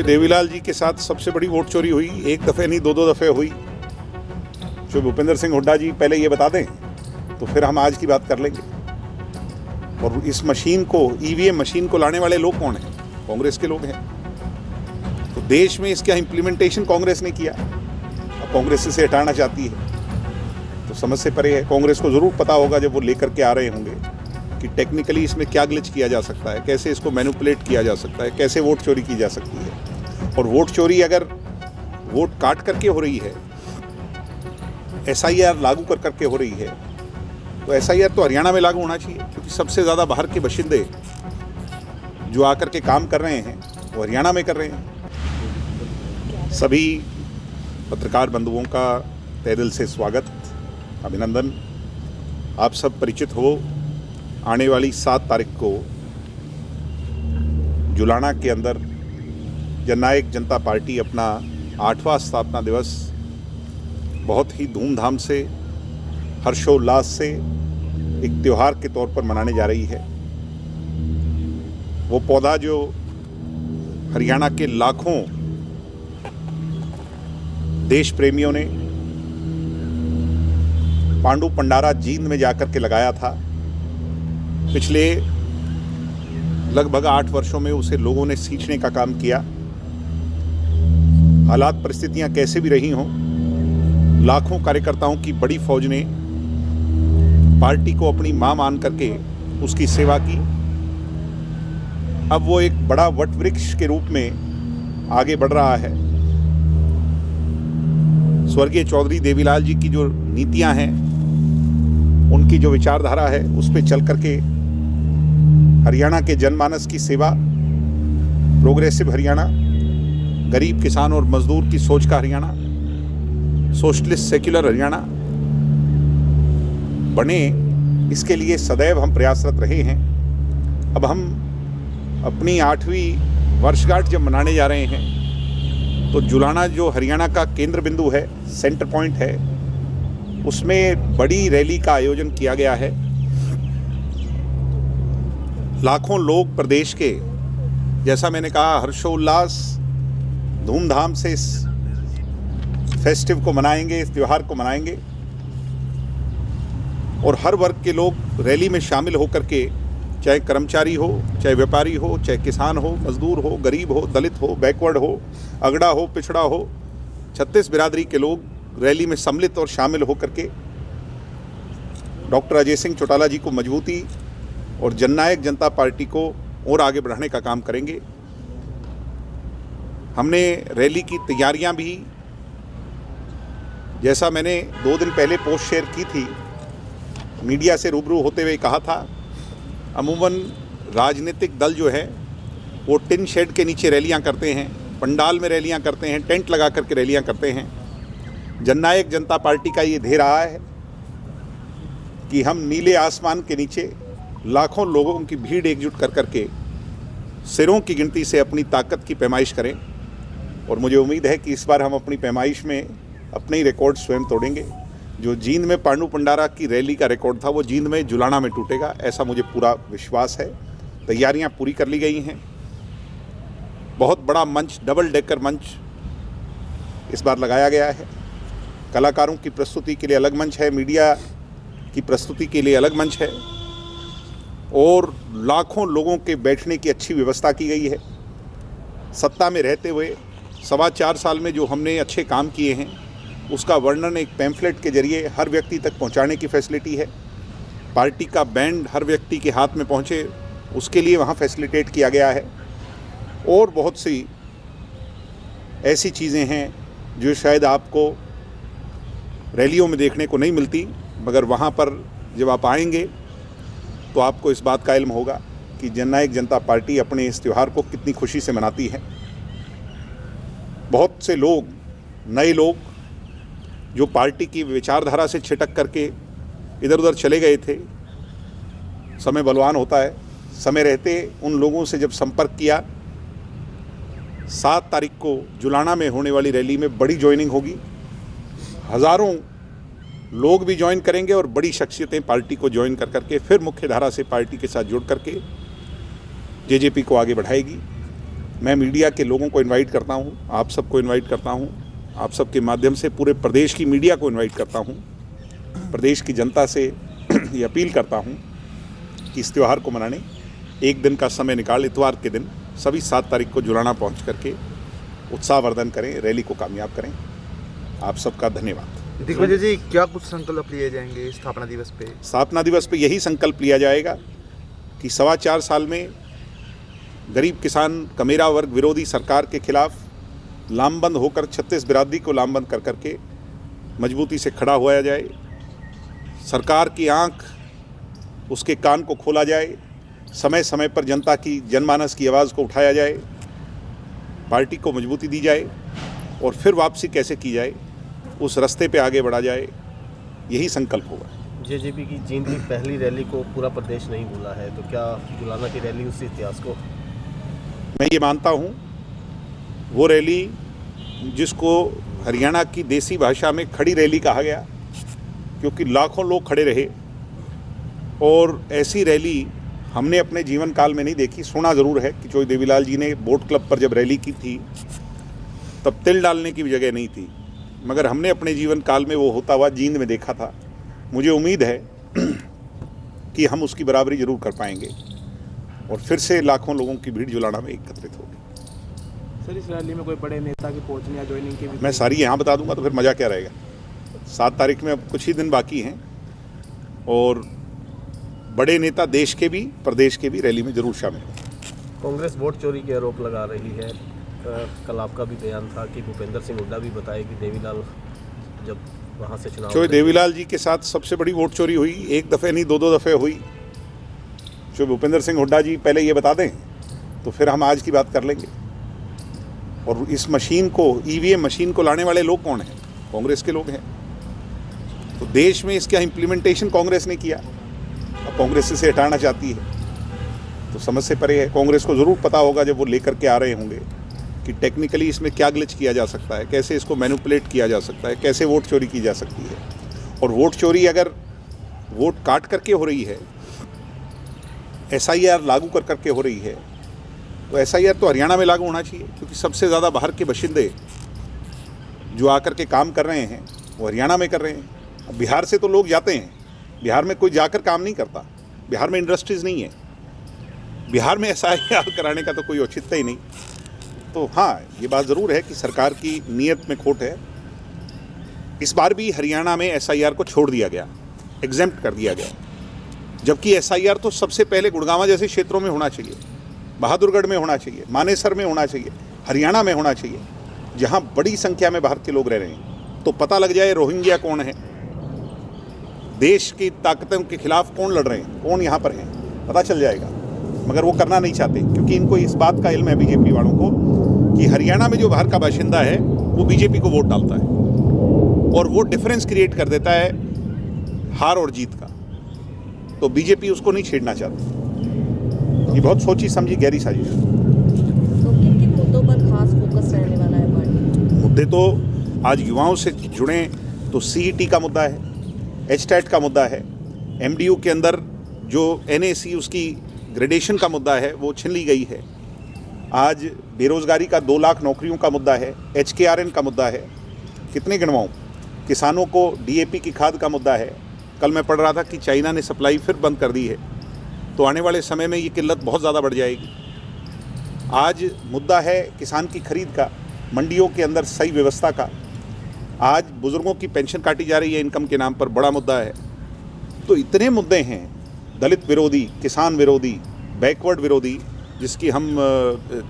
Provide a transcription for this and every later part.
देवीलाल जी के साथ सबसे बड़ी वोट चोरी हुई, एक दफ़े नहीं दो दफ़े हुई। जो भूपेंद्र सिंह हुड्डा जी पहले ये बता दें तो फिर हम आज की बात कर लेंगे। और इस मशीन को, ईवीएम मशीन को लाने वाले लोग कौन हैं? कांग्रेस के लोग हैं। तो देश में इसका इम्प्लीमेंटेशन कांग्रेस ने किया, अब कांग्रेस इसे हटाना चाहती है तो समझ से परे है। कांग्रेस को ज़रूर पता होगा जब वो लेकर के आ रहे होंगे कि टेक्निकली इसमें क्या ग्लिच किया जा सकता है, कैसे इसको मैनिपुलेट किया जा सकता है, कैसे वोट चोरी की जा सकती है। और वोट चोरी अगर वोट काट करके हो रही है, एसआईआर लागू कर करके हो रही है, तो एसआईआर तो हरियाणा में लागू होना चाहिए, क्योंकि सबसे ज़्यादा बाहर के बाशिंदे जो आकर के काम कर रहे हैं वो हरियाणा में कर रहे हैं। सभी पत्रकार बंधुओं का तहे दिल से स्वागत, अभिनंदन। आप सब परिचित हो, आने वाली 7 तारीख को जुलाना के अंदर जननायक जनता पार्टी अपना 8वां स्थापना दिवस बहुत ही धूमधाम से, हर्षोल्लास से एक त्यौहार के तौर पर मनाने जा रही है। वो पौधा जो हरियाणा के लाखों देश प्रेमियों ने पांडु पंडारा जींद में जाकर के लगाया था, पिछले लगभग 8 वर्षों में उसे लोगों ने सींचने का काम किया। हालात परिस्थितियां कैसे भी रही हों, लाखों कार्यकर्ताओं की बड़ी फौज ने पार्टी को अपनी मां मान करके उसकी सेवा की। अब वो एक बड़ा वटवृक्ष के रूप में आगे बढ़ रहा है। स्वर्गीय चौधरी देवीलाल जी की जो नीतियां हैं, उनकी जो विचारधारा है, उस पे चल करके हरियाणा के जनमानस की सेवा, प्रोग्रेसिव हरियाणा, गरीब किसान और मजदूर की सोच का हरियाणा, सोशलिस्ट सेक्युलर हरियाणा बने, इसके लिए सदैव हम प्रयासरत रहे हैं। अब हम अपनी 8वीं वर्षगांठ जब मनाने जा रहे हैं तो जुलाना जो हरियाणा का केंद्र बिंदु है, सेंटर पॉइंट है, उसमें बड़ी रैली का आयोजन किया गया है। लाखों लोग प्रदेश के, जैसा मैंने कहा, हर्षोल्लास धूमधाम से इस फेस्टिव को मनाएंगे, इस त्यौहार को मनाएंगे। और हर वर्ग के लोग रैली में शामिल होकर के, चाहे कर्मचारी हो, चाहे व्यापारी हो, चाहे किसान हो, मजदूर हो, गरीब हो, दलित हो, बैकवर्ड हो, अगड़ा हो, पिछड़ा हो, 36 बिरादरी के लोग रैली में सम्मिलित और शामिल होकर के डॉक्टर अजय सिंह चौटाला जी को मजबूती और जननायक जनता पार्टी को और आगे बढ़ाने का काम करेंगे। हमने रैली की तैयारियां भी, जैसा मैंने 2 दिन पहले पोस्ट शेयर की थी, मीडिया से रूबरू होते हुए कहा था, अमूमन राजनीतिक दल जो है वो टिन शेड के नीचे रैलियां करते हैं, पंडाल में रैलियां करते हैं, टेंट लगा करके रैलियां करते हैं। जननायक जनता पार्टी का ये ध्येय रहा है कि हम नीले आसमान के नीचे लाखों लोगों की भीड़ एकजुट कर करके सिरों की गिनती से अपनी ताकत की पैमाइश करें। और मुझे उम्मीद है कि इस बार हम अपनी पैमाइश में अपने ही रिकॉर्ड स्वयं तोड़ेंगे। जो जींद में पांडु पंडारा की रैली का रिकॉर्ड था, वो जींद में जुलाना में टूटेगा, ऐसा मुझे पूरा विश्वास है। तैयारियां पूरी कर ली गई हैं। बहुत बड़ा मंच, डबल डेकर मंच इस बार लगाया गया है। कलाकारों की प्रस्तुति के लिए अलग मंच है, मीडिया की प्रस्तुति के लिए अलग मंच है, और लाखों लोगों के बैठने की अच्छी व्यवस्था की गई है। सत्ता में रहते हुए 4.25 साल में जो हमने अच्छे काम किए हैं, उसका वर्णन एक पैम्फलेट के जरिए हर व्यक्ति तक पहुंचाने की फैसिलिटी है। पार्टी का बैंड हर व्यक्ति के हाथ में पहुंचे, उसके लिए वहां फैसिलिटेट किया गया है। और बहुत सी ऐसी चीज़ें हैं जो शायद आपको रैलियों में देखने को नहीं मिलती, मगर वहां पर जब आप आएंगे तो आपको इस बात का इल्म होगा कि जननायक जनता पार्टी अपने इस त्यौहार को कितनी खुशी से मनाती है। बहुत से लोग, नए लोग जो पार्टी की विचारधारा से छिटक करके इधर उधर चले गए थे, समय बलवान होता है, समय रहते उन लोगों से जब संपर्क किया, 7 तारीख को जुलाना में होने वाली रैली में बड़ी ज्वाइनिंग होगी। हज़ारों लोग भी ज्वाइन करेंगे और बड़ी शख्सियतें पार्टी को ज्वाइन कर करके फिर मुख्य धारा से पार्टी के साथ जुड़ करके जेजेपी को आगे बढ़ाएगी। मैं मीडिया के लोगों को इनवाइट करता हूं, आप सबको इनवाइट करता हूं, आप सबके माध्यम से पूरे प्रदेश की मीडिया को इनवाइट करता हूं, प्रदेश की जनता से ये अपील करता हूं कि इस त्यौहार को मनाने एक दिन का समय निकाल इतवार के दिन सभी 7 तारीख को जुलाना पहुंच करके उत्साहवर्धन करें, रैली को कामयाब करें। आप सबका धन्यवाद। दिग्विजय जी, क्या कुछ संकल्प लिए जाएंगे स्थापना दिवस पे? स्थापना दिवस पे यही संकल्प लिया जाएगा कि 4.25 साल में गरीब किसान कमेरा वर्ग विरोधी सरकार के खिलाफ लामबंद होकर 36 बिरादरी को लामबंद कर करके मजबूती से खड़ा हुआ जाए, सरकार की आंख, उसके कान को खोला जाए, समय समय पर जनता की, जनमानस की आवाज़ को उठाया जाए, पार्टी को मजबूती दी जाए और फिर वापसी कैसे की जाए उस रास्ते पे आगे बढ़ा जाए, यही संकल्प होगा। जेजेपी की जींद की पहली रैली को पूरा प्रदेश नहीं भूला है, तो क्या जुलाना की रैली उस इतिहास को? मैं ये मानता हूँ वो रैली जिसको हरियाणा की देसी भाषा में खड़ी रैली कहा गया, क्योंकि लाखों लोग खड़े रहे और ऐसी रैली हमने अपने जीवन काल में नहीं देखी। सुना ज़रूर है कि चौधरी देवीलाल जी ने बोट क्लब पर जब रैली की थी तब तिल डालने की भी जगह नहीं थी, मगर हमने अपने जीवन काल में वो होता हुआ जींद में देखा था। मुझे उम्मीद है कि हम उसकी बराबरी ज़रूर कर पाएंगे और फिर से लाखों लोगों की भीड़ जुलाना में एकत्रित होगी। सर, इस रैली में कोई बड़े नेता की पहुंचने या ज्वाइनिंग की भी? मैं सारी यहाँ बता दूंगा तो फिर मज़ा क्या रहेगा। 7 तारीख में अब कुछ ही दिन बाकी हैं और बड़े नेता देश के भी प्रदेश के भी रैली में जरूर शामिल हों। कांग्रेस वोट चोरी के आरोप लगा रही है। कल आपका भी बयान था कि भूपेंद्र सिंह हुड्डा भी बताए कि देवीलाल जब वहाँ से चुनाव, जो देवीलाल जी के साथ सबसे बड़ी वोट चोरी हुई, एक दफ़े नहीं 2 दफ़े हुई। जो भूपेंद्र सिंह हुड्डा जी पहले ये बता दें तो फिर हम आज की बात कर लेंगे। और इस मशीन को, ईवीएम मशीन को लाने वाले लोग कौन हैं? कांग्रेस के लोग हैं। तो देश में इसका इम्प्लीमेंटेशन कांग्रेस ने किया, अब कांग्रेस इसे हटाना चाहती है तो समझ से परे है। कांग्रेस को ज़रूर पता होगा जब वो लेकर के आ रहे होंगे कि टेक्निकली इसमें क्या ग्लिच किया जा सकता है, कैसे इसको मैनिपुलेट किया जा सकता है, कैसे वोट चोरी की जा सकती है। और वोट चोरी अगर वोट काट करके हो रही है, SIR लागू कर करके हो रही है, तो SIR तो हरियाणा में लागू होना चाहिए, क्योंकि सबसे ज़्यादा बाहर के बाशिंदे जो आकर के काम कर रहे हैं वो हरियाणा में कर रहे हैं। अब बिहार से तो लोग जाते हैं, बिहार में कोई जाकर काम नहीं करता, बिहार में इंडस्ट्रीज़ नहीं है, बिहार में SIR कराने का तो कोई औचित्य ही नहीं। तो हाँ, ये बात ज़रूर है कि सरकार की नीयत में खोट है। इस बार भी हरियाणा में SIR को छोड़ दिया गया, एग्जेम्प्ट कर दिया गया, जबकि SIR तो सबसे पहले गुड़गांव जैसे क्षेत्रों में होना चाहिए, बहादुरगढ़ में होना चाहिए, मानेसर में होना चाहिए, हरियाणा में होना चाहिए, जहाँ बड़ी संख्या में बाहर के लोग रह रहे हैं। तो पता लग जाए रोहिंग्या कौन है, देश की ताकतों के खिलाफ कौन लड़ रहे हैं, कौन यहाँ पर हैं, पता चल जाएगा। मगर वो करना नहीं चाहते, क्योंकि इनको इस बात का इल्म है बीजेपी वालों को कि हरियाणा में जो बाहर का बाशिंदा है वो बीजेपी को वोट डालता है और वो डिफरेंस क्रिएट कर देता है हार और जीत का। तो बीजेपी उसको नहीं छेड़ना चाहती। ये बहुत सोची समझी गहरी साजिश है। तो किन किन मुद्दों पर खास फोकस रहने वाला है पार्टी? मुद्दे तो आज युवाओं से जुड़े तो CET का मुद्दा है, HTAT का मुद्दा है, MDU के अंदर जो NAC उसकी ग्रेडेशन का मुद्दा है वो छीन ली गई है। आज बेरोज़गारी का 2 लाख नौकरियों का मुद्दा है, HKRN का मुद्दा है, कितने गिनवाऊँ, किसानों को DAP की खाद का मुद्दा है। कल मैं पढ़ रहा था कि चाइना ने सप्लाई फिर बंद कर दी है, तो आने वाले समय में ये किल्लत बहुत ज़्यादा बढ़ जाएगी। आज मुद्दा है किसान की खरीद का, मंडियों के अंदर सही व्यवस्था का। आज बुज़ुर्गों की पेंशन काटी जा रही है इनकम के नाम पर, बड़ा मुद्दा है। तो इतने मुद्दे हैं, दलित विरोधी, किसान विरोधी, बैकवर्ड विरोधी, जिसकी हम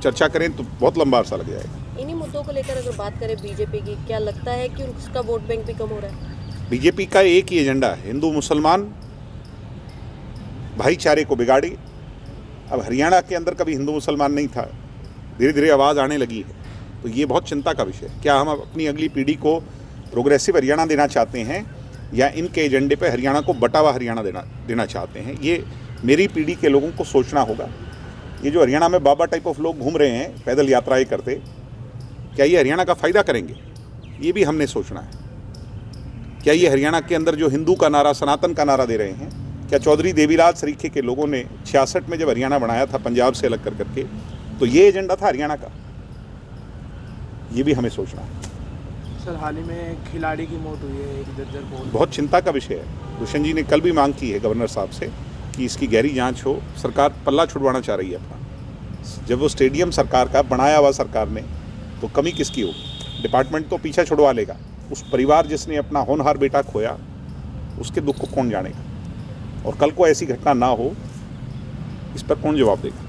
चर्चा करें तो बहुत लंबा अरसा लग जाएगा। इन्हीं मुद्दों को लेकर अगर बात करें बीजेपी की, क्या लगता है कि उसका वोट बैंक भी कम हो रहा है? बीजेपी का एक ही एजेंडा है, हिंदू मुसलमान भाईचारे को बिगाड़ी। अब हरियाणा के अंदर कभी हिंदू मुसलमान नहीं था, धीरे धीरे आवाज़ आने लगी है, तो ये बहुत चिंता का विषय है। क्या हम अपनी अगली पीढ़ी को प्रोग्रेसिव हरियाणा देना चाहते हैं या इनके एजेंडे पे हरियाणा को बटा हुआ हरियाणा देना चाहते हैं? ये मेरी पीढ़ी के लोगों को सोचना होगा। ये जो हरियाणा में बाबा टाइप ऑफ लोग घूम रहे हैं, पैदल यात्राएं करते, क्या ये हरियाणा का फ़ायदा करेंगे? ये भी हमने सोचना है। क्या ये हरियाणा के अंदर जो हिंदू का नारा, सनातन का नारा दे रहे हैं, क्या चौधरी देवीलाल सरीखे के लोगों ने 66 में जब हरियाणा बनाया था पंजाब से अलग कर करके, तो ये एजेंडा था हरियाणा का, ये भी हमें सोचना है। सर हाल ही में खिलाड़ी की मौत हुई है, एक जर्जर बॉल। बहुत चिंता का विषय है। दुष्यंत जी ने कल भी मांग की है गवर्नर साहब से कि इसकी गहरी जांच हो। सरकार पल्ला छुड़वाना चाह रही है अपना। जब वो स्टेडियम सरकार का बनाया हुआ सरकार ने, तो कमी किसकी होगी? डिपार्टमेंट तो पीछा छुड़वा लेगा, उस परिवार जिसने अपना होनहार बेटा खोया उसके दुख को कौन जानेगा? और कल को ऐसी घटना ना हो, इस पर कौन जवाब देगा?